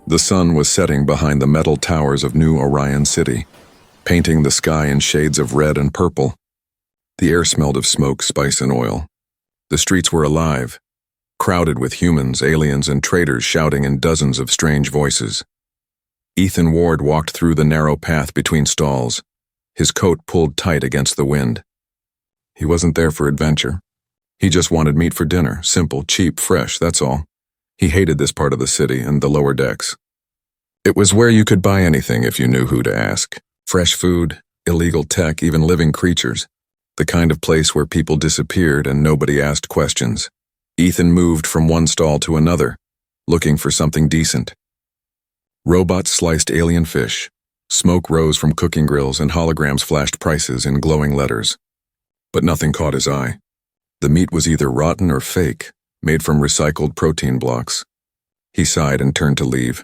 The sun was setting behind the metal towers of New Orion City, painting the sky in shades of red and purple. The air smelled of smoke, spice, and oil. The streets were alive, crowded with humans, aliens, and traders shouting in dozens of strange voices. Ethan Ward walked through the narrow path between stalls, his coat pulled tight against the wind. He wasn't there for adventure. He just wanted meat for dinner, simple, cheap, fresh, that's all. He hated this part of the city and the lower decks. It was where you could buy anything if you knew who to ask. Fresh food, illegal tech, even living creatures. The kind of place where people disappeared and nobody asked questions. Ethan moved from one stall to another, looking for something decent. Robots sliced alien fish. Smoke rose from cooking grills and holograms flashed prices in glowing letters. But nothing caught his eye. The meat was either rotten or fake, made from recycled protein blocks. He sighed and turned to leave.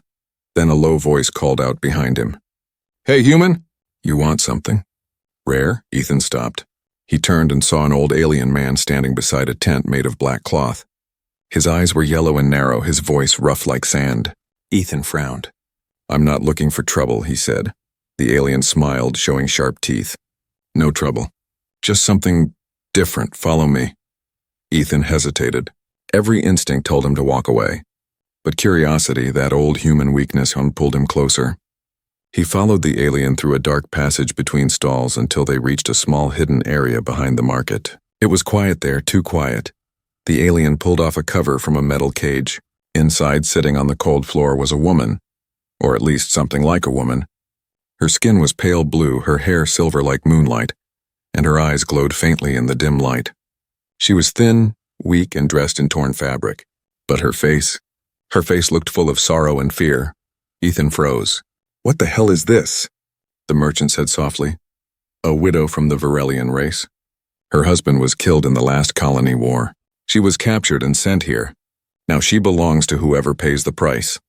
Then a low voice called out behind him. "Hey, human! You want something?" Rare? Ethan stopped. He turned and saw an old alien man standing beside a tent made of black cloth. His eyes were yellow and narrow, his voice rough like sand. Ethan frowned. "I'm not looking for trouble," he said. The alien smiled, showing sharp teeth. "No trouble. Just something different. Follow me." Ethan hesitated. Every instinct told him to walk away. But curiosity, that old human weakness, pulled him closer. He followed the alien through a dark passage between stalls until they reached a small hidden area behind the market. It was quiet there, too quiet. The alien pulled off a cover from a metal cage. Inside, sitting on the cold floor, was a woman, or at least something like a woman. Her skin was pale blue, her hair silver like moonlight, and her eyes glowed faintly in the dim light. She was thin, weak, and dressed in torn fabric. But her face looked full of sorrow and fear. Ethan froze. "What the hell is this?" the merchant said softly. "A widow from the Varelian race. Her husband was killed in the last colony war. She was captured and sent here. Now she belongs to whoever pays the price."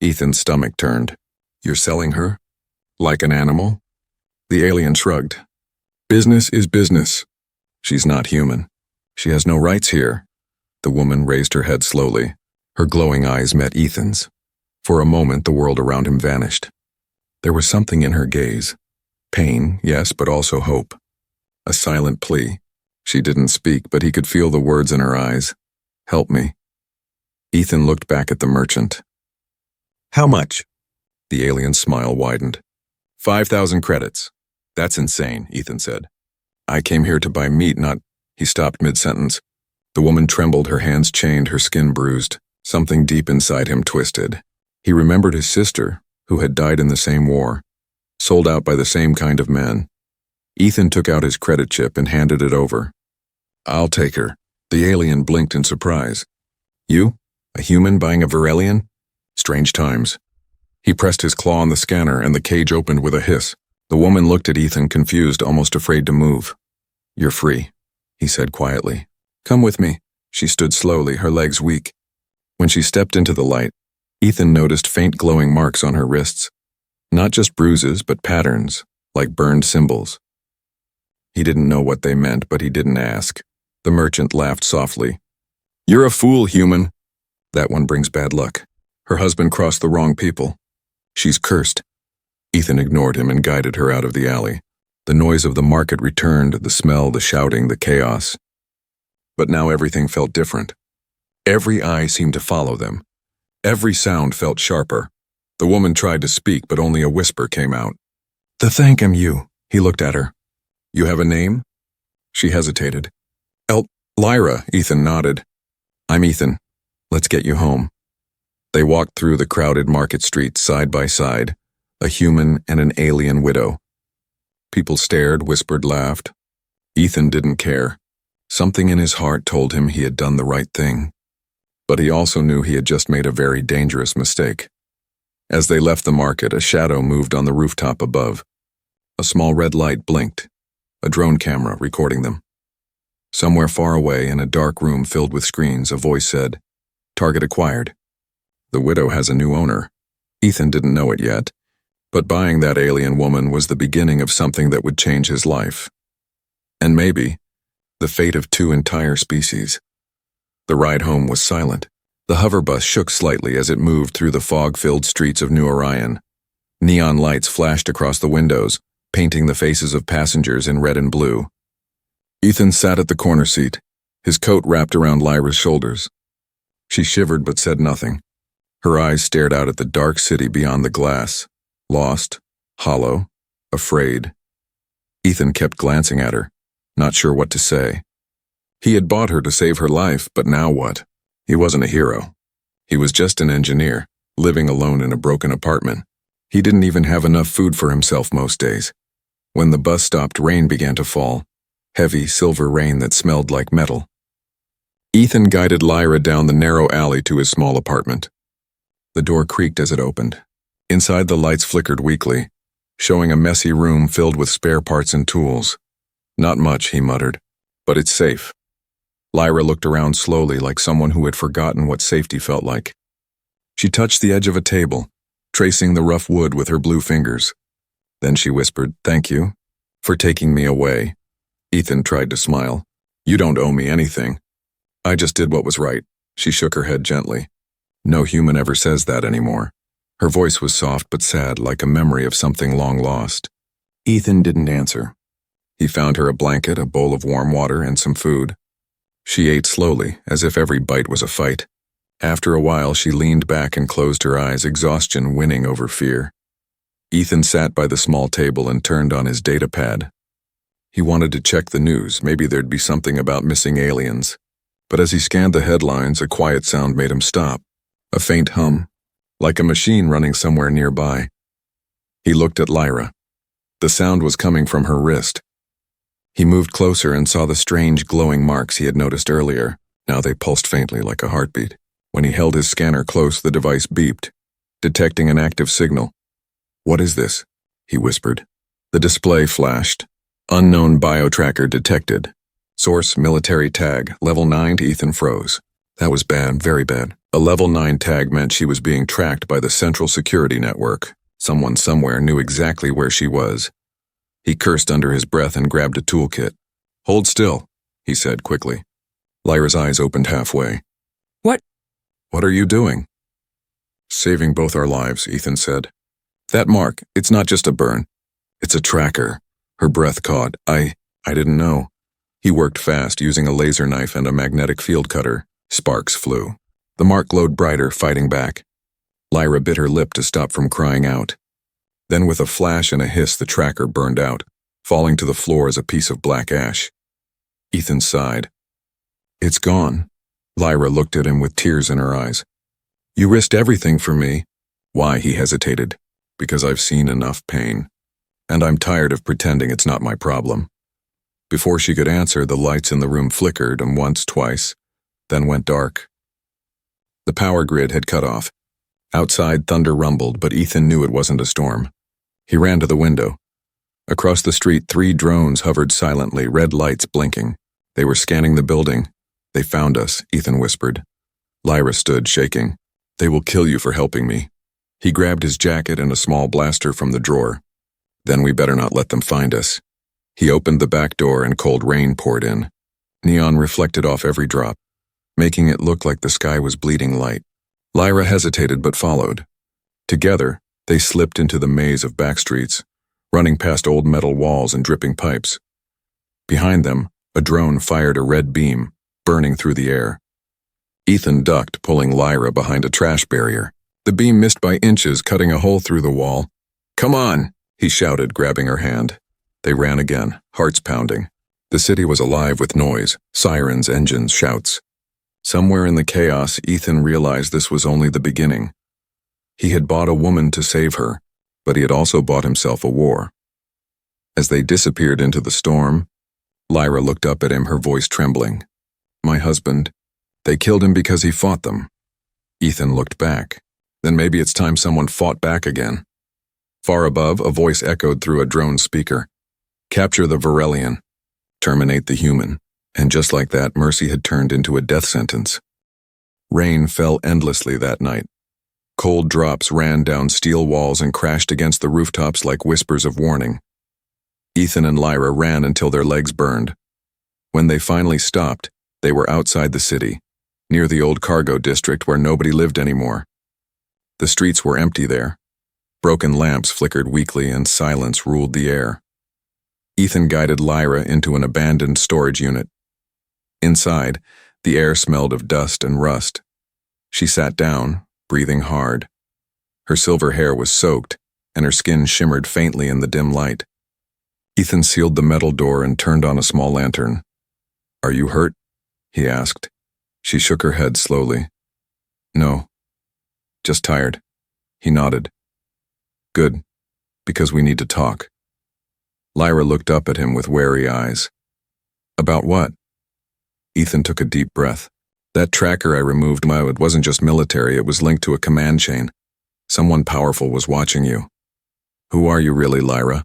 Ethan's stomach turned. "You're selling her? Like an animal?" The alien shrugged. "Business is business. She's not human. She has no rights here." The woman raised her head slowly. Her glowing eyes met Ethan's. For a moment, the world around him vanished. There was something in her gaze. Pain, yes, but also hope. A silent plea. She didn't speak, but he could feel the words in her eyes. "Help me." Ethan looked back at the merchant. "How much?" The alien's smile widened. 5,000 credits. "That's insane," Ethan said. "I came here to buy meat, not—" He stopped mid-sentence. The woman trembled, her hands chained, her skin bruised. Something deep inside him twisted. He remembered his sister, who had died in the same war, sold out by the same kind of men. Ethan took out his credit chip and handed it over. "I'll take her." The alien blinked in surprise. "You? A human buying a Varelian? Strange times." He pressed his claw on the scanner and the cage opened with a hiss. The woman looked at Ethan, confused, almost afraid to move. "You're free," he said quietly. "Come with me." She stood slowly, her legs weak. When she stepped into the light, Ethan noticed faint glowing marks on her wrists. Not just bruises, but patterns, like burned symbols. He didn't know what they meant, but he didn't ask. The merchant laughed softly. "You're a fool, human. That one brings bad luck. Her husband crossed the wrong people. She's cursed." Ethan ignored him and guided her out of the alley. The noise of the market returned, the smell, the shouting, the chaos. But now everything felt different. Every eye seemed to follow them. Every sound felt sharper. The woman tried to speak, but only a whisper came out. "To thank him, you." He looked at her. "You have a name?" She hesitated. Lyra," Ethan nodded. "I'm Ethan. Let's get you home." They walked through the crowded market streets side by side, a human and an alien widow. People stared, whispered, laughed. Ethan didn't care. Something in his heart told him he had done the right thing. But he also knew he had just made a very dangerous mistake. As they left the market, a shadow moved on the rooftop above. A small red light blinked, a drone camera recording them. Somewhere far away, in a dark room filled with screens, a voice said, "Target acquired." The widow has a new owner. Ethan didn't know it yet, but buying that alien woman was the beginning of something that would change his life. And maybe the fate of 2 entire species. The ride home was silent. The hover bus shook slightly as it moved through the fog-filled streets of New Orion. Neon lights flashed across the windows, painting the faces of passengers in red and blue. Ethan sat at the corner seat, his coat wrapped around Lyra's shoulders. She shivered but said nothing. Her eyes stared out at the dark city beyond the glass, lost, hollow, afraid. Ethan kept glancing at her, not sure what to say. He had bought her to save her life, but now what? He wasn't a hero. He was just an engineer, living alone in a broken apartment. He didn't even have enough food for himself most days. When the bus stopped, rain began to fall, heavy silver rain that smelled like metal. Ethan guided Lyra down the narrow alley to his small apartment. The door creaked as it opened. Inside, the lights flickered weakly, showing a messy room filled with spare parts and tools. Not much, he muttered, but it's safe. Lyra looked around slowly like someone who had forgotten what safety felt like. She touched the edge of a table, tracing the rough wood with her blue fingers. Then she whispered, "Thank you for taking me away." Ethan tried to smile. "You don't owe me anything. I just did what was right." She shook her head gently. No human ever says that anymore. Her voice was soft but sad, like a memory of something long lost. Ethan didn't answer. He found her a blanket, a bowl of warm water, and some food. She ate slowly, as if every bite was a fight. After a while, she leaned back and closed her eyes, exhaustion winning over fear. Ethan sat by the small table and turned on his data pad. He wanted to check the news, maybe there'd be something about missing aliens. But as he scanned the headlines, a quiet sound made him stop. A faint hum, like a machine running somewhere nearby. He looked at Lyra. The sound was coming from her wrist. He moved closer and saw the strange glowing marks he had noticed earlier. Now they pulsed faintly like a heartbeat. When he held his scanner close, the device beeped, detecting an active signal. "What is this?" he whispered. The display flashed. "Unknown biotracker detected. Source military tag, level 9." Ethan froze. That was bad, very bad. A level 9 tag meant she was being tracked by the Central Security Network. Someone somewhere knew exactly where she was. He cursed under his breath and grabbed a toolkit. "Hold still," he said quickly. Lyra's eyes opened halfway. What are you doing?" "Saving both our lives," Ethan said. "That mark, it's not just a burn. It's a tracker." Her breath caught. I didn't know." He worked fast, using a laser knife and a magnetic field cutter. Sparks flew. The mark glowed brighter, fighting back. Lyra bit her lip to stop from crying out. Then with a flash and a hiss, the tracker burned out, falling to the floor as a piece of black ash. Ethan sighed. "It's gone." Lyra looked at him with tears in her eyes. "You risked everything for me." "Why?" he hesitated. "Because I've seen enough pain. And I'm tired of pretending it's not my problem." Before she could answer, the lights in the room flickered, and once, twice, then went dark. The power grid had cut off. Outside, thunder rumbled, but Ethan knew it wasn't a storm. He ran to the window. Across the street, 3 drones hovered silently, red lights blinking. They were scanning the building. "They found us," Ethan whispered. Lyra stood, shaking. "They will kill you for helping me." He grabbed his jacket and a small blaster from the drawer. "Then we better not let them find us." He opened the back door and cold rain poured in. Neon reflected off every drop, making it look like the sky was bleeding light. Lyra hesitated but followed. Together, they slipped into the maze of back streets, running past old metal walls and dripping pipes. Behind them, a drone fired a red beam, burning through the air. Ethan ducked, pulling Lyra behind a trash barrier. The beam missed by inches, cutting a hole through the wall. "Come on!" he shouted, grabbing her hand. They ran again, hearts pounding. The city was alive with noise, sirens, engines, shouts. Somewhere in the chaos, Ethan realized this was only the beginning. He had bought a woman to save her, but he had also bought himself a war. As they disappeared into the storm, Lyra looked up at him, her voice trembling. "My husband. They killed him because he fought them." Ethan looked back. Then maybe it's time someone fought back again. Far above, a voice echoed through a drone speaker. "Capture the Varelian. Terminate the human." And just like that, mercy had turned into a death sentence. Rain fell endlessly that night. Cold drops ran down steel walls and crashed against the rooftops like whispers of warning. Ethan and Lyra ran until their legs burned. When they finally stopped, they were outside the city, near the old cargo district where nobody lived anymore. The streets were empty there. Broken lamps flickered weakly and silence ruled the air. Ethan guided Lyra into an abandoned storage unit. Inside, the air smelled of dust and rust. She sat down, breathing hard. Her silver hair was soaked, and her skin shimmered faintly in the dim light. Ethan sealed the metal door and turned on a small lantern. "Are you hurt?" he asked. She shook her head slowly. "No. Just tired." He nodded. "Good, because we need to talk." Lyra looked up at him with wary eyes. "About what?" Ethan took a deep breath. "That tracker I removed, it wasn't just military, it was linked to a command chain. Someone powerful was watching you." "Who are you really, Lyra?"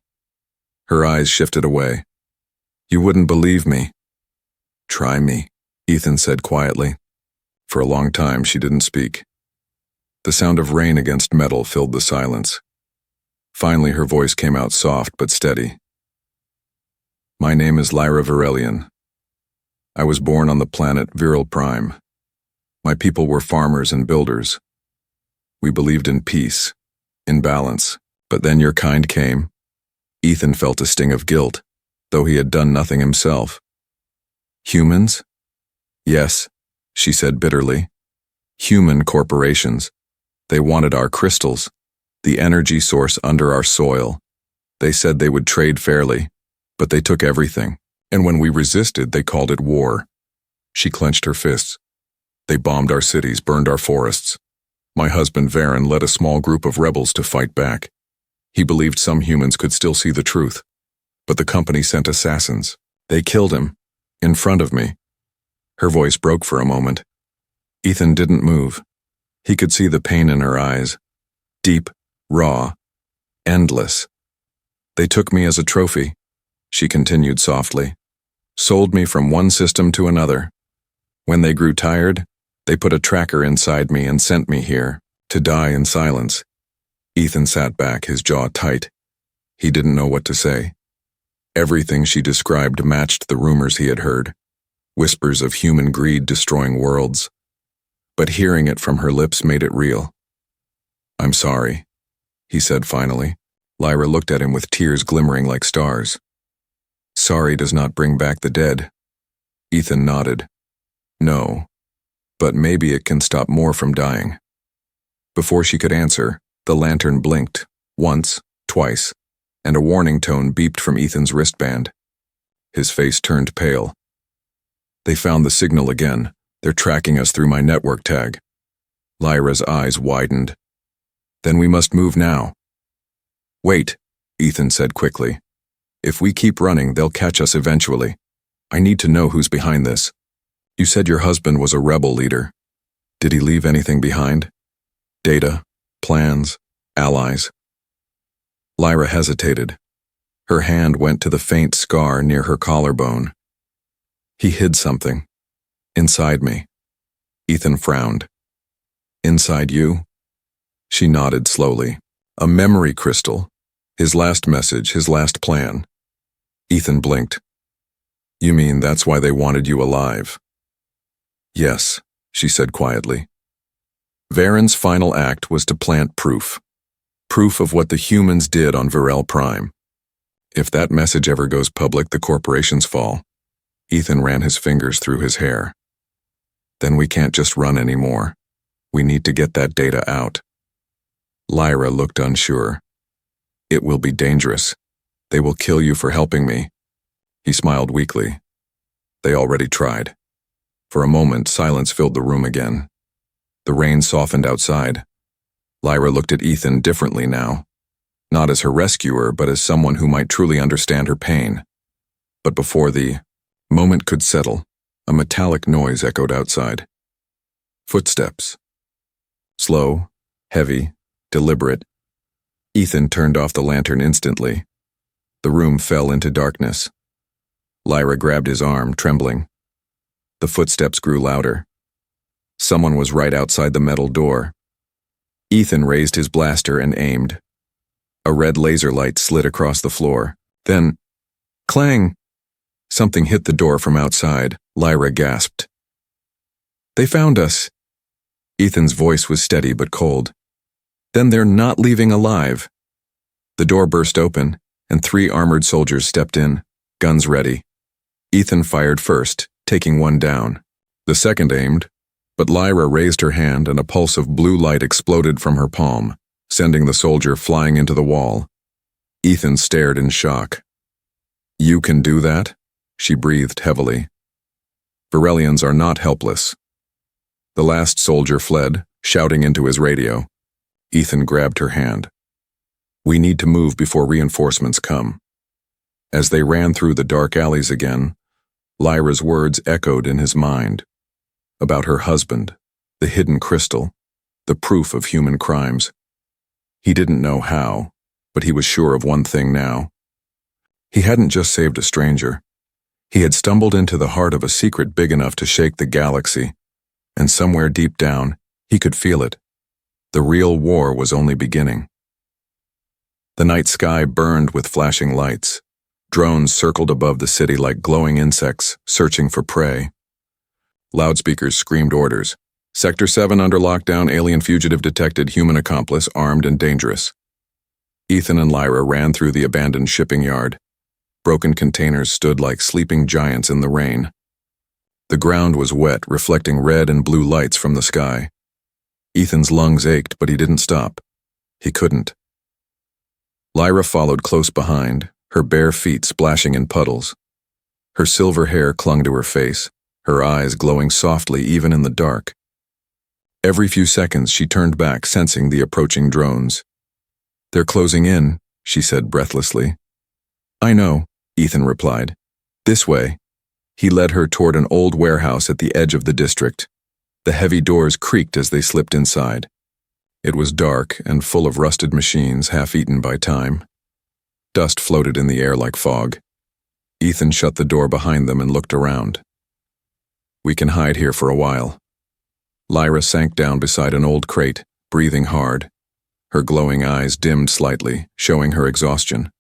Her eyes shifted away. "You wouldn't believe me." "Try me," Ethan said quietly. For a long time she didn't speak. The sound of rain against metal filled the silence. Finally her voice came out soft but steady. "My name is Lyra Varelian. I was born on the planet Viral Prime. My people were farmers and builders. We believed in peace, in balance, but then your kind came." Ethan felt a sting of guilt, though he had done nothing himself. "Humans?" "Yes," she said bitterly. "Human corporations. They wanted our crystals, the energy source under our soil. They said they would trade fairly, but they took everything. And when we resisted, they called it war." She clenched her fists. "They bombed our cities, burned our forests. My husband Varen led a small group of rebels to fight back. He believed some humans could still see the truth. But the company sent assassins. They killed him, in front of me." Her voice broke for a moment. Ethan didn't move. He could see the pain in her eyes. Deep, raw, endless. "They took me as a trophy," she continued softly. "Sold me from one system to another. When they grew tired, they put a tracker inside me and sent me here, to die in silence." Ethan sat back, his jaw tight. He didn't know what to say. Everything she described matched the rumors he had heard. Whispers of human greed destroying worlds. But hearing it from her lips made it real. "I'm sorry," he said finally. Lyra looked at him with tears glimmering like stars. "Sorry does not bring back the dead." Ethan nodded. "No, but maybe it can stop more from dying." Before she could answer, the lantern blinked, once, twice, and a warning tone beeped from Ethan's wristband. His face turned pale. "They found the signal again. They're tracking us through my network tag." Lyra's eyes widened. "Then we must move now." "Wait," Ethan said quickly. "If we keep running, they'll catch us eventually. I need to know who's behind this. You said your husband was a rebel leader. Did he leave anything behind? Data, plans, allies?" Lyra hesitated. Her hand went to the faint scar near her collarbone. "He hid something. Inside me." Ethan frowned. "Inside you?" She nodded slowly. "A memory crystal. His last message, his last plan." Ethan blinked. "You mean that's why they wanted you alive?" "Yes," she said quietly. Varen's final act was to plant proof. Proof of what the humans did on Viral Prime. If that message ever goes public, the corporations fall. Ethan ran his fingers through his hair. "Then we can't just run anymore. We need to get that data out." Lyra looked unsure. "It will be dangerous. They will kill you for helping me." He smiled weakly. "They already tried." For a moment, silence filled the room again. The rain softened outside. Lyra looked at Ethan differently now. Not as her rescuer, but as someone who might truly understand her pain. But before the moment could settle, a metallic noise echoed outside. Footsteps. Slow, heavy, deliberate. Ethan turned off the lantern instantly. The room fell into darkness. Lyra grabbed his arm, trembling. The footsteps grew louder. Someone was right outside the metal door. Ethan raised his blaster and aimed. A red laser light slid across the floor. Then, clang! Something hit the door from outside. Lyra gasped. They found us. Ethan's voice was steady but cold. Then they're not leaving alive. The door burst open, and 3 armored soldiers stepped in, guns ready. Ethan fired first, taking one down. The second aimed, but Lyra raised her hand and a pulse of blue light exploded from her palm, sending the soldier flying into the wall. Ethan stared in shock. "You can do that?" she breathed heavily. "Varelians are not helpless." The last soldier fled, shouting into his radio. Ethan grabbed her hand. "We need to move before reinforcements come." As they ran through the dark alleys again, Lyra's words echoed in his mind. About her husband, the hidden crystal, the proof of human crimes. He didn't know how, but he was sure of one thing now. He hadn't just saved a stranger. He had stumbled into the heart of a secret big enough to shake the galaxy, and somewhere deep down, he could feel it. The real war was only beginning. The night sky burned with flashing lights. Drones circled above the city like glowing insects, searching for prey. Loudspeakers screamed orders. "Sector 7 under lockdown, alien fugitive detected, human accomplice, armed and dangerous." Ethan and Lyra ran through the abandoned shipping yard. Broken containers stood like sleeping giants in the rain. The ground was wet, reflecting red and blue lights from the sky. Ethan's lungs ached, but he didn't stop. He couldn't. Lyra followed close behind, her bare feet splashing in puddles. Her silver hair clung to her face, her eyes glowing softly even in the dark. Every few seconds she turned back, sensing the approaching drones. "They're closing in," she said breathlessly. "I know," Ethan replied. "This way." He led her toward an old warehouse at the edge of the district. The heavy doors creaked as they slipped inside. It was dark and full of rusted machines, half-eaten by time. Dust floated in the air like fog. Ethan shut the door behind them and looked around. "We can hide here for a while." Lyra sank down beside an old crate, breathing hard. Her glowing eyes dimmed slightly, showing her exhaustion.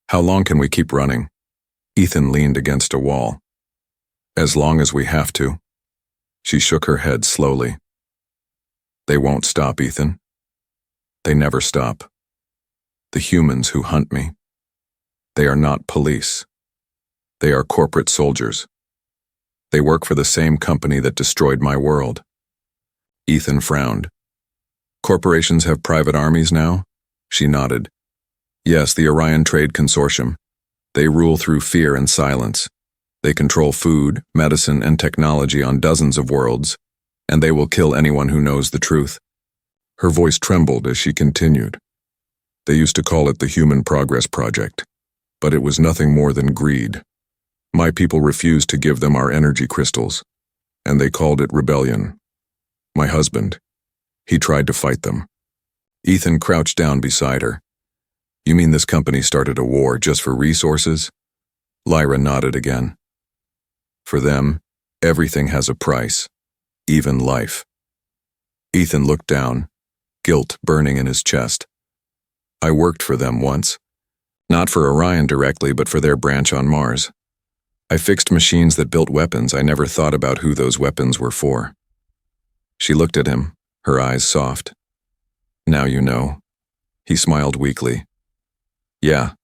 "How long can we keep running?" Ethan leaned against a wall. "As long as we have to." She shook her head slowly. "They won't stop, Ethan. They never stop. The humans who hunt me. They are not police. They are corporate soldiers. They work for the same company that destroyed my world." Ethan frowned. "Corporations have private armies now?" She nodded. "Yes, the Orion Trade Consortium. They rule through fear and silence. They control food, medicine, and technology on dozens of worlds, and they will kill anyone who knows the truth." Her voice trembled as she continued. "They used to call it the Human Progress Project, but it was nothing more than greed. My people refused to give them our energy crystals, and they called it rebellion. My husband, he tried to fight them." Ethan crouched down beside her. "You mean this company started a war just for resources?" Lyra nodded again. "For them, everything has a price, even life." Ethan looked down, guilt burning in his chest. "I worked for them once. Not for Orion directly, but for their branch on Mars. I fixed machines that built weapons. I never thought about who those weapons were for." She looked at him, her eyes soft. "Now you know." He smiled weakly. "Yeah,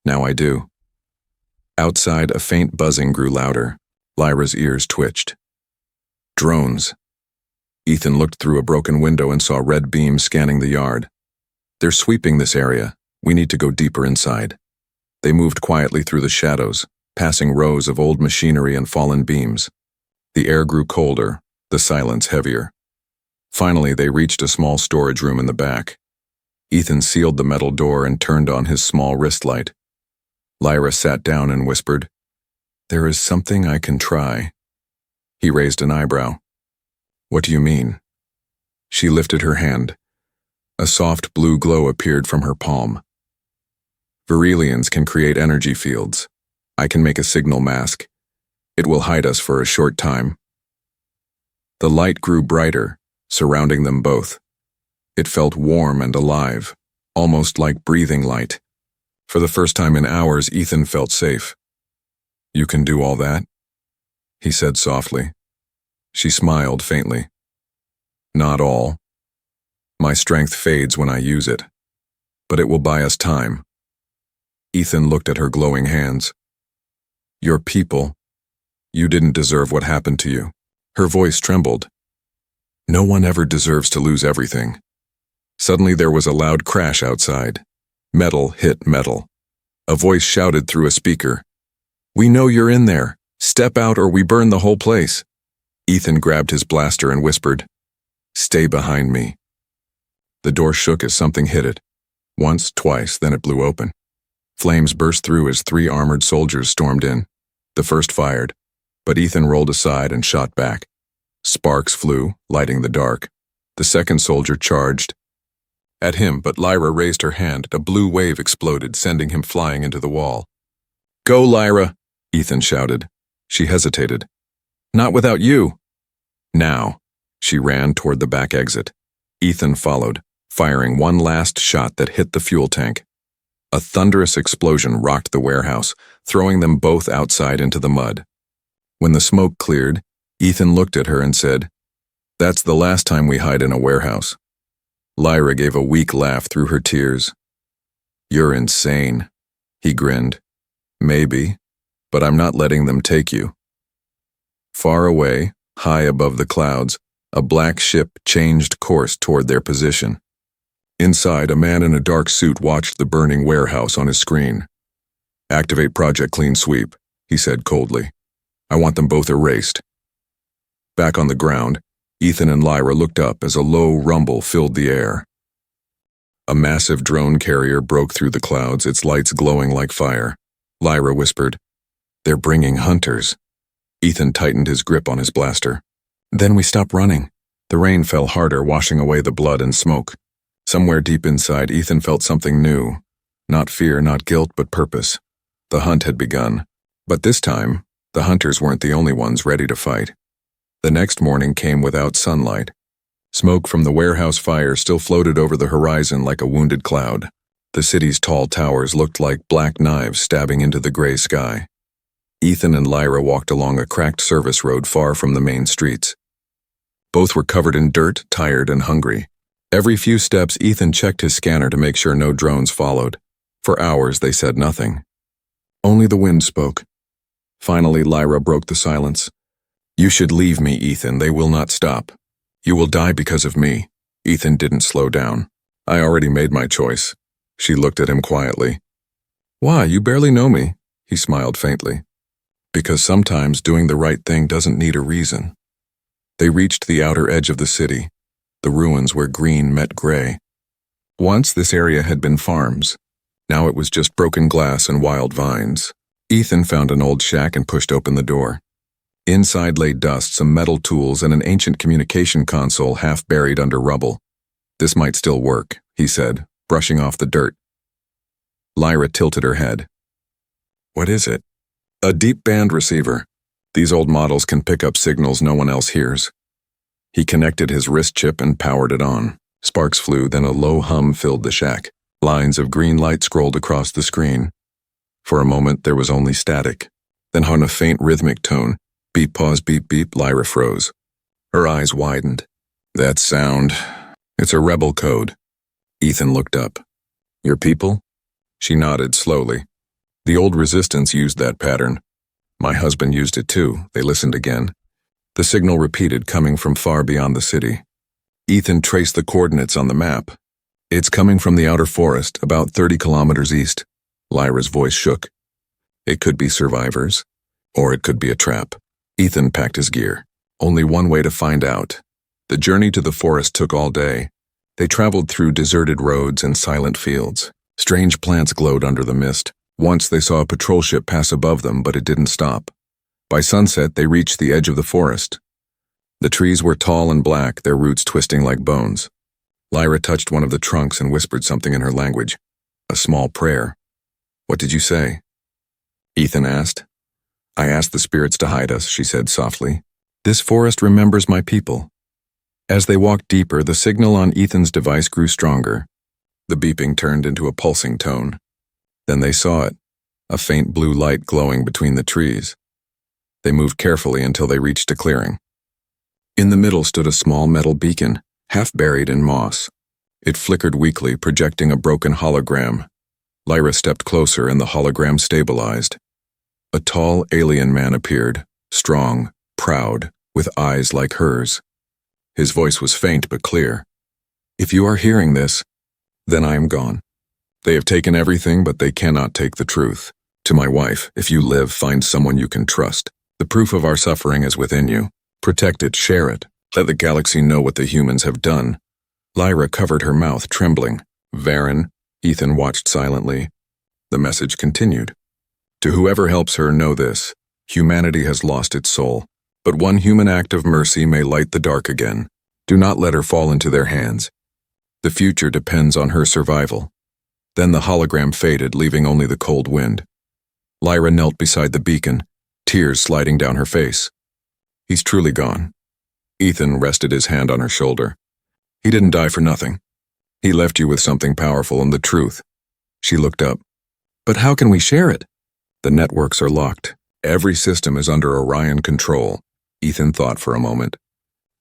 now I do." Outside, a faint buzzing grew louder. Lyra's ears twitched. "Drones." Ethan looked through a broken window and saw red beams scanning the yard. "They're sweeping this area. We need to go deeper inside." They moved quietly through the shadows, passing rows of old machinery and fallen beams. The air grew colder, the silence heavier. Finally, they reached a small storage room in the back. Ethan sealed the metal door and turned on his small wrist light. Lyra sat down and whispered, "There is something I can try." He raised an eyebrow. "What do you mean?" She lifted her hand. A soft blue glow appeared from her palm. "Varelians can create energy fields. I can make a signal mask. It will hide us for a short time." The light grew brighter, surrounding them both. It felt warm and alive, almost like breathing light. For the first time in hours, Ethan felt safe. "You can do all that?" he said softly. She smiled faintly. Not all. My strength fades when I use it, but it will buy us time. Ethan looked at her glowing hands. Your people. You didn't deserve what happened to you. Her voice trembled. No one ever deserves to lose everything. Suddenly there was a loud crash outside. Metal hit metal. A voice shouted through a speaker. We know you're in there. Step out or we burn the whole place. Ethan grabbed his blaster and whispered, Stay behind me. The door shook as something hit it. Once, twice, then it blew open. Flames burst through as 3 armored soldiers stormed in. The first fired, but Ethan rolled aside and shot back. Sparks flew, lighting the dark. The second soldier charged at him, but Lyra raised her hand. A blue wave exploded, sending him flying into the wall. Go, Lyra, Ethan shouted. She hesitated. Not without you. Now. She ran toward the back exit. Ethan followed, firing one last shot that hit the fuel tank. A thunderous explosion rocked the warehouse, throwing them both outside into the mud. When the smoke cleared, Ethan looked at her and said, That's the last time we hide in a warehouse. Lyra gave a weak laugh through her tears. You're insane, he grinned. Maybe, but I'm not letting them take you. Far away, high above the clouds, a black ship changed course toward their position. Inside, a man in a dark suit watched the burning warehouse on his screen. Activate Project Clean Sweep, he said coldly. I want them both erased. Back on the ground, Ethan and Lyra looked up as a low rumble filled the air. A massive drone carrier broke through the clouds, its lights glowing like fire. Lyra whispered, They're bringing hunters. Ethan tightened his grip on his blaster. Then we stopped running. The rain fell harder, washing away the blood and smoke. Somewhere deep inside, Ethan felt something new. Not fear, not guilt, but purpose. The hunt had begun. But this time, the hunters weren't the only ones ready to fight. The next morning came without sunlight. Smoke from the warehouse fire still floated over the horizon like a wounded cloud. The city's tall towers looked like black knives stabbing into the gray sky. Ethan and Lyra walked along a cracked service road far from the main streets. Both were covered in dirt, tired and hungry. Every few steps, Ethan checked his scanner to make sure no drones followed. For hours, they said nothing. Only the wind spoke. Finally, Lyra broke the silence. You should leave me, Ethan. They will not stop. You will die because of me. Ethan didn't slow down. I already made my choice. She looked at him quietly. Why, you barely know me. He smiled faintly. Because sometimes doing the right thing doesn't need a reason. They reached the outer edge of the city, the ruins where green met gray. Once this area had been farms. Now it was just broken glass and wild vines. Ethan found an old shack and pushed open the door. Inside lay dust, some metal tools, and an ancient communication console half buried under rubble. This might still work, he said, brushing off the dirt. Lyra tilted her head. What is it? A deep band receiver. These old models can pick up signals no one else hears. He connected his wrist chip and powered it on. Sparks flew, then a low hum filled the shack. Lines of green light scrolled across the screen. For a moment, there was only static. Then on a faint rhythmic tone, beep, pause, beep, beep, Lyra froze. Her eyes widened. That sound. It's a rebel code. Ethan looked up. Your people? She nodded slowly. The old resistance used that pattern. My husband used it too. They listened again. The signal repeated, coming from far beyond the city. Ethan traced the coordinates on the map. It's coming from the outer forest, about 30 kilometers east. Lyra's voice shook. It could be survivors, or it could be a trap. Ethan packed his gear. Only one way to find out. The journey to the forest took all day. They traveled through deserted roads and silent fields. Strange plants glowed under the mist. Once they saw a patrol ship pass above them, but it didn't stop. By sunset, they reached the edge of the forest. The trees were tall and black, their roots twisting like bones. Lyra touched one of the trunks and whispered something in her language. A small prayer. What did you say? Ethan asked. I asked the spirits to hide us, she said softly. This forest remembers my people. As they walked deeper, the signal on Ethan's device grew stronger. The beeping turned into a pulsing tone. Then they saw it, a faint blue light glowing between the trees. They moved carefully until they reached a clearing. In the middle stood a small metal beacon, half buried in moss. It flickered weakly, projecting a broken hologram. Lyra stepped closer and the hologram stabilized. A tall alien man appeared, strong, proud, with eyes like hers. His voice was faint but clear. "If you are hearing this, then I am gone. They have taken everything, but they cannot take the truth. To my wife, if you live, find someone you can trust. The proof of our suffering is within you. Protect it, share it. Let the galaxy know what the humans have done." Lyra covered her mouth, trembling. "Varen," Ethan watched silently. The message continued. "To whoever helps her, know this. Humanity has lost its soul, but one human act of mercy may light the dark again. Do not let her fall into their hands. The future depends on her survival." Then the hologram faded, leaving only the cold wind. Lyra knelt beside the beacon, tears sliding down her face. "He's truly gone." Ethan rested his hand on her shoulder. "He didn't die for nothing. He left you with something powerful and the truth." She looked up. "But how can we share it?" "The networks are locked. Every system is under Orion control." Ethan thought for a moment.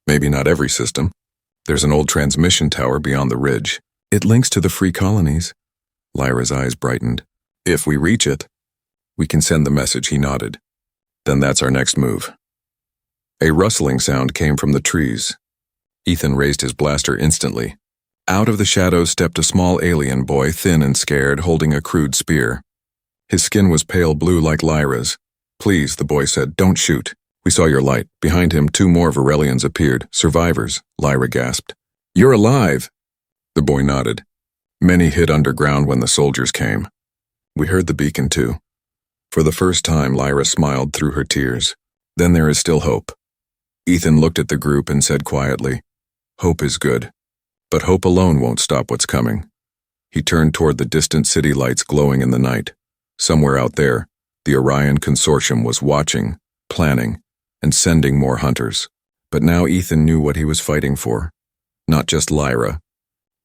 "Maybe not every system. There's an old transmission tower beyond the ridge. It links to the free colonies." Lyra's eyes brightened. "If we reach it, we can send the message," he nodded. "Then that's our next move." A rustling sound came from the trees. Ethan raised his blaster instantly. Out of the shadows stepped a small alien boy, thin and scared, holding a crude spear. His skin was pale blue like Lyra's. "Please," the boy said, "don't shoot. We saw your light." Behind him, 2 more Varelians appeared. "Survivors," Lyra gasped. "You're alive!" The boy nodded. "Many hid underground when the soldiers came. We heard the beacon too." For the first time, Lyra smiled through her tears. "Then there is still hope." Ethan looked at the group and said quietly, "Hope is good. But hope alone won't stop what's coming." He turned toward the distant city lights glowing in the night. Somewhere out there, the Orion Consortium was watching, planning, and sending more hunters. But now Ethan knew what he was fighting for. Not just Lyra.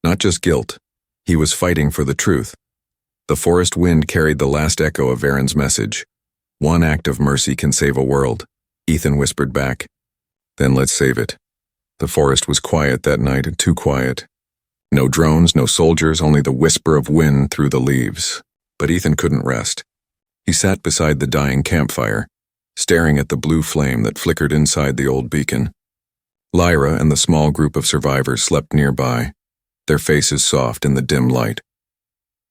Not just guilt. He was fighting for the truth. The forest wind carried the last echo of Varen's message. "One act of mercy can save a world," Ethan whispered back. "Then let's save it." The forest was quiet that night, too quiet. No drones, no soldiers, only the whisper of wind through the leaves. But Ethan couldn't rest. He sat beside the dying campfire, staring at the blue flame that flickered inside the old beacon. Lyra and the small group of survivors slept nearby, their faces soft in the dim light.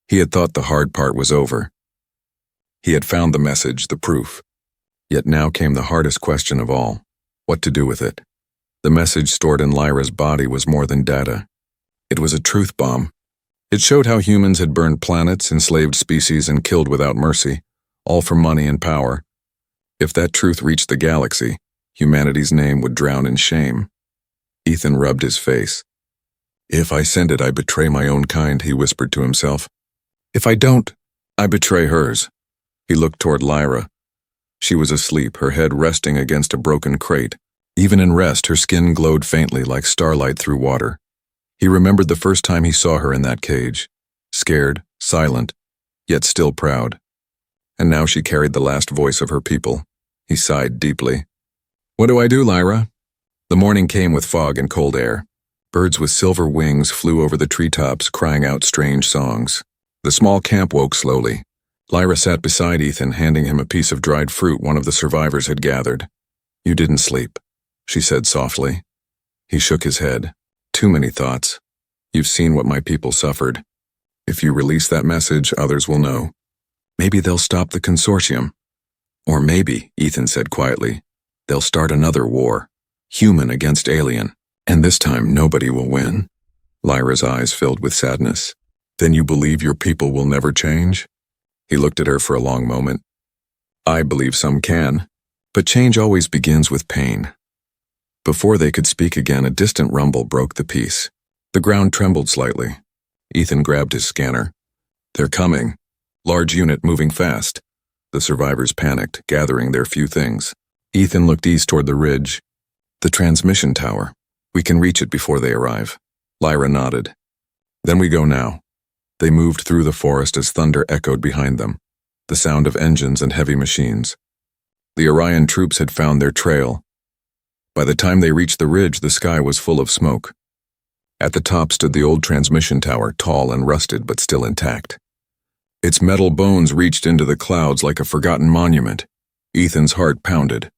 He had thought the hard part was over. He had found the message, the proof. Yet now came the hardest question of all: what to do with it? The message stored in Lyra's body was more than data. It was a truth bomb. It showed how humans had burned planets, enslaved species, and killed without mercy, all for money and power. If that truth reached the galaxy, humanity's name would drown in shame. Ethan rubbed his face. "If I send it, I betray my own kind," he whispered to himself. "If I don't, I betray hers." He looked toward Lyra. She was asleep, her head resting against a broken crate. Even in rest, her skin glowed faintly like starlight through water. He remembered the first time he saw her in that cage. Scared, silent, yet still proud. And now she carried the last voice of her people. He sighed deeply. "What do I do, Lyra?" The morning came with fog and cold air. Birds with silver wings flew over the treetops, crying out strange songs. The small camp woke slowly. Lyra sat beside Ethan, handing him a piece of dried fruit one of the survivors had gathered. "You didn't sleep," she said softly. He shook his head. "Too many thoughts. You've seen what my people suffered. If you release that message, others will know. Maybe they'll stop the consortium. Or maybe," Ethan said quietly, "they'll start another war. Human against alien. And this time nobody will win." Lyra's eyes filled with sadness. "Then you believe your people will never change?" He looked at her for a long moment. "I believe some can, but change always begins with pain." Before they could speak again, a distant rumble broke the peace. The ground trembled slightly. Ethan grabbed his scanner. "They're coming. Large unit moving fast." The survivors panicked, gathering their few things. Ethan looked east toward the ridge. "The transmission tower. We can reach it before they arrive." Lyra nodded. "Then we go now." They moved through the forest as thunder echoed behind them, the sound of engines and heavy machines. The Orion troops had found their trail. By the time they reached the ridge, the sky was full of smoke. At the top stood the old transmission tower, tall and rusted but still intact. Its metal bones reached into the clouds like a forgotten monument. Ethan's heart pounded.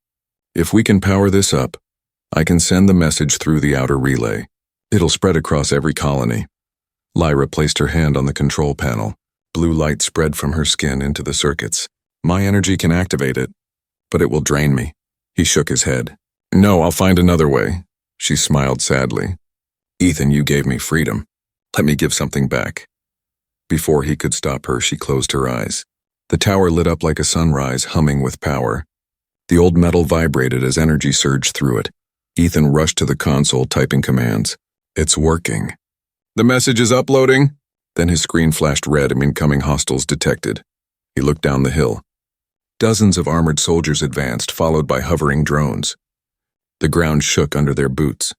If we can power this up, I can send the message through the outer relay. It'll spread across every colony. Lyra placed her hand on the control panel. Blue light spread from her skin into the circuits. My energy can activate it, but it will drain me. He shook his head. No, I'll find another way. She smiled sadly. Ethan, you gave me freedom. Let me give something back. Before he could stop her, she closed her eyes. The tower lit up like a sunrise, humming with power. The old metal vibrated as energy surged through it. Ethan rushed to the console, typing commands. It's working. The message is uploading. Then his screen flashed red and incoming hostiles detected. He looked down the hill. Dozens of armored soldiers advanced, followed by hovering drones. The ground shook under their boots.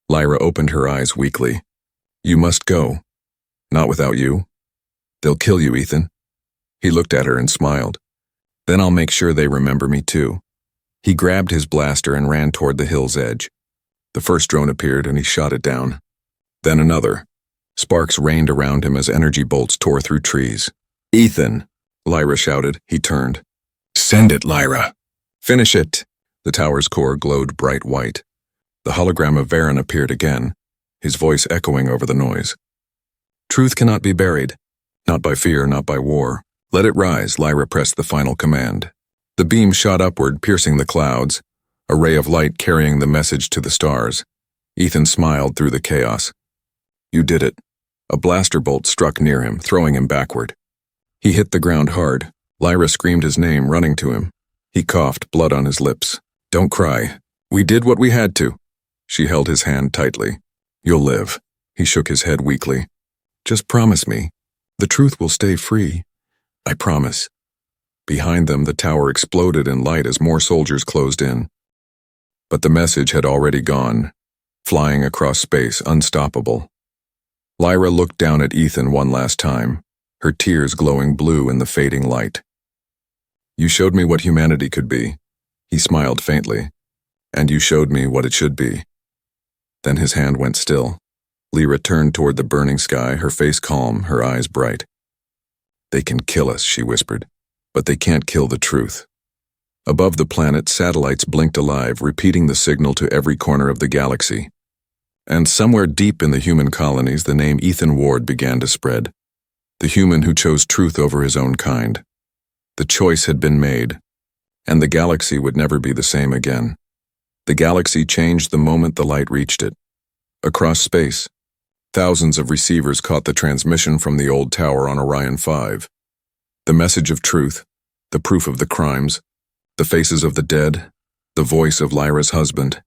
Lyra opened her eyes weakly. You must go. Not without you. They'll kill you, Ethan. He looked at her and smiled. Then I'll make sure they remember me too. He grabbed his blaster and ran toward the hill's edge. The first drone appeared and he shot it down. Then another. Sparks rained around him as energy bolts tore through trees. Ethan, Lyra shouted. He turned. Send it, Lyra. Finish it. The tower's core glowed bright white. The hologram of Varen appeared again, his voice echoing over the noise. Truth cannot be buried. Not by fear, not by war. Let it rise, Lyra pressed the final command. The beam shot upward, piercing the clouds, a ray of light carrying the message to the stars. Ethan smiled through the chaos. You did it. A blaster bolt struck near him, throwing him backward. He hit the ground hard. Lyra screamed his name, running to him. He coughed, blood on his lips. Don't cry. We did what we had to. She held his hand tightly. You'll live. He shook his head weakly. Just promise me. The truth will stay free. I promise. Behind them, the tower exploded in light as more soldiers closed in. But the message had already gone, flying across space, unstoppable. Lyra looked down at Ethan one last time, her tears glowing blue in the fading light. You showed me what humanity could be. He smiled faintly. And you showed me what it should be. Then his hand went still. Lyra turned toward the burning sky, her face calm, her eyes bright. They can kill us, she whispered, but they can't kill the truth. Above the planet, satellites blinked alive, repeating the signal to every corner of the galaxy. And somewhere deep in the human colonies, the name Ethan Ward began to spread. The human who chose truth over his own kind. The choice had been made, and the galaxy would never be the same again. The galaxy changed the moment the light reached it. Across space, thousands of receivers caught the transmission from the old tower on Orion 5. The message of truth, the proof of the crimes, the faces of the dead, the voice of Lyra's husband,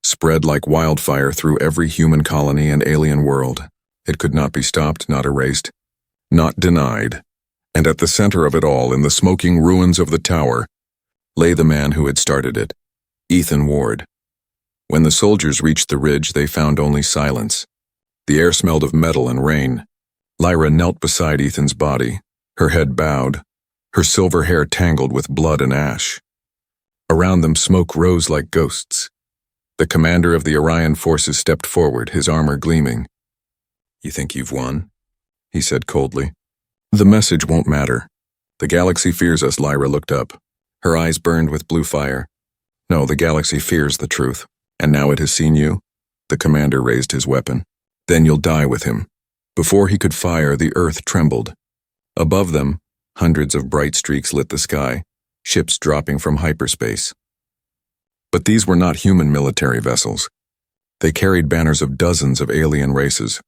spread like wildfire through every human colony and alien world. It could not be stopped, not erased, not denied. And at the center of it all, in the smoking ruins of the tower, lay the man who had started it, Ethan Ward. When the soldiers reached the ridge, they found only silence. The air smelled of metal and rain. Lyra knelt beside Ethan's body, her head bowed, her silver hair tangled with blood and ash. Around them, smoke rose like ghosts. The commander of the Orion forces stepped forward, his armor gleaming. You think you've won? He said coldly. The message won't matter. The galaxy fears us, Lyra looked up. Her eyes burned with blue fire. No, the galaxy fears the truth. And now it has seen you? The commander raised his weapon. Then you'll die with him. Before he could fire, the earth trembled. Above them, hundreds of bright streaks lit the sky, ships dropping from hyperspace. But these were not human military vessels. They carried banners of dozens of alien races,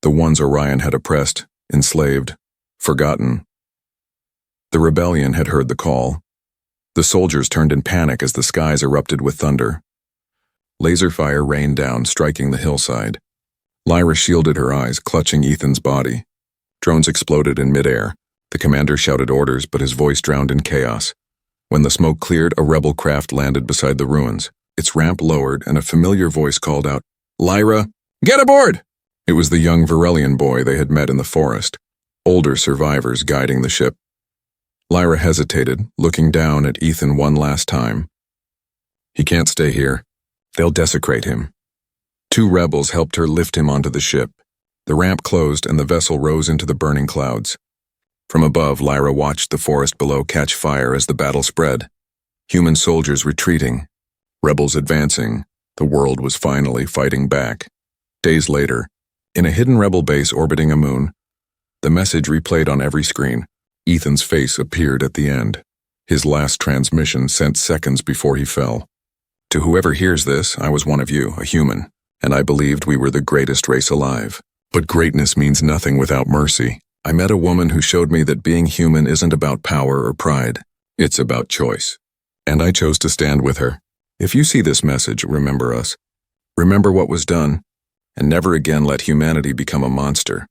the ones Orion had oppressed, enslaved, forgotten. The rebellion had heard the call. The soldiers turned in panic as the skies erupted with thunder. Laser fire rained down, striking the hillside. Lyra shielded her eyes, clutching Ethan's body. Drones exploded in midair. The commander shouted orders, but his voice drowned in chaos. When the smoke cleared, a rebel craft landed beside the ruins. Its ramp lowered, and a familiar voice called out, Lyra, get aboard! It was the young Varelian boy they had met in the forest, older survivors guiding the ship. Lyra hesitated, looking down at Ethan one last time. He can't stay here. They'll desecrate him. 2 rebels helped her lift him onto the ship. The ramp closed and the vessel rose into the burning clouds. From above, Lyra watched the forest below catch fire as the battle spread. Human soldiers retreating, rebels advancing. The world was finally fighting back. Days later, in a hidden rebel base orbiting a moon, the message replayed on every screen. Ethan's face appeared at the end. His last transmission sent seconds before he fell. To whoever hears this, I was one of you, a human, and I believed we were the greatest race alive. But greatness means nothing without mercy. I met a woman who showed me that being human isn't about power or pride. It's about choice. And I chose to stand with her. If you see this message, remember us. Remember what was done, and never again let humanity become a monster.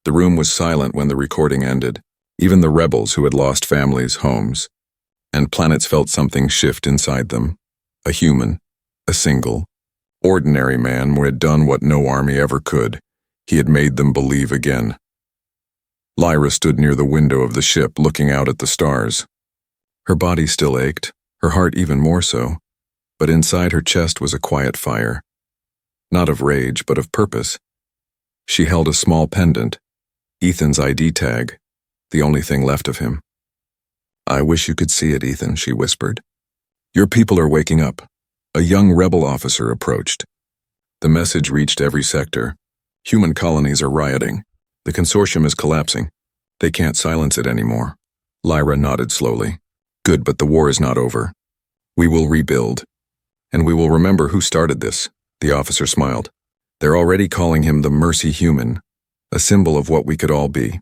The room was silent when the recording ended. Even the rebels who had lost families, homes, and planets felt something shift inside them. A human, a single, ordinary man who had done what no army ever could. He had made them believe again. Lyra stood near the window of the ship, looking out at the stars. Her body still ached, her heart even more so, but inside her chest was a quiet fire. Not of rage, but of purpose. She held a small pendant, Ethan's ID tag, the only thing left of him. "I wish you could see it, Ethan," she whispered. "Your people are waking up." A young rebel officer approached. The message reached every sector. Human colonies are rioting. The consortium is collapsing. They can't silence it anymore. Lyra nodded slowly. "Good, but the war is not over. We will rebuild. And we will remember who started this." The officer smiled. "They're already calling him the Mercy Human, a symbol of what we could all be."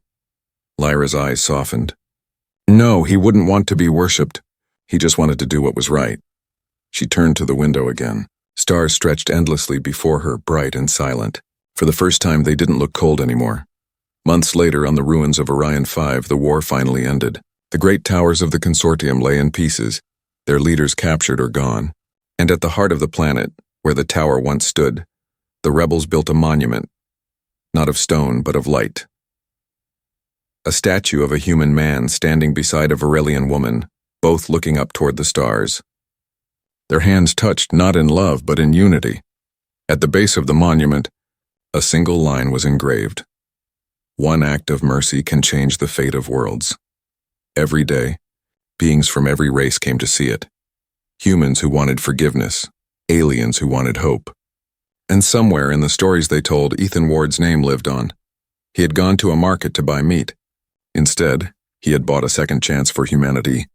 Lyra's eyes softened. "No, he wouldn't want to be worshipped. He just wanted to do what was right." She turned to the window again. Stars stretched endlessly before her, bright and silent. For the first time, they didn't look cold anymore. Months later, on the ruins of Orion 5, the war finally ended. The great towers of the consortium lay in pieces, their leaders captured or gone. And at the heart of the planet, where the tower once stood, the rebels built a monument, not of stone, but of light. A statue of a human man standing beside a Varelian woman, both looking up toward the stars. Their hands touched not in love, but in unity. At the base of the monument, a single line was engraved. "One act of mercy can change the fate of worlds." Every day, beings from every race came to see it. Humans who wanted forgiveness, aliens who wanted hope. And somewhere in the stories they told, Ethan Ward's name lived on. He had gone to a market to buy meat. Instead, he had bought a second chance for humanity.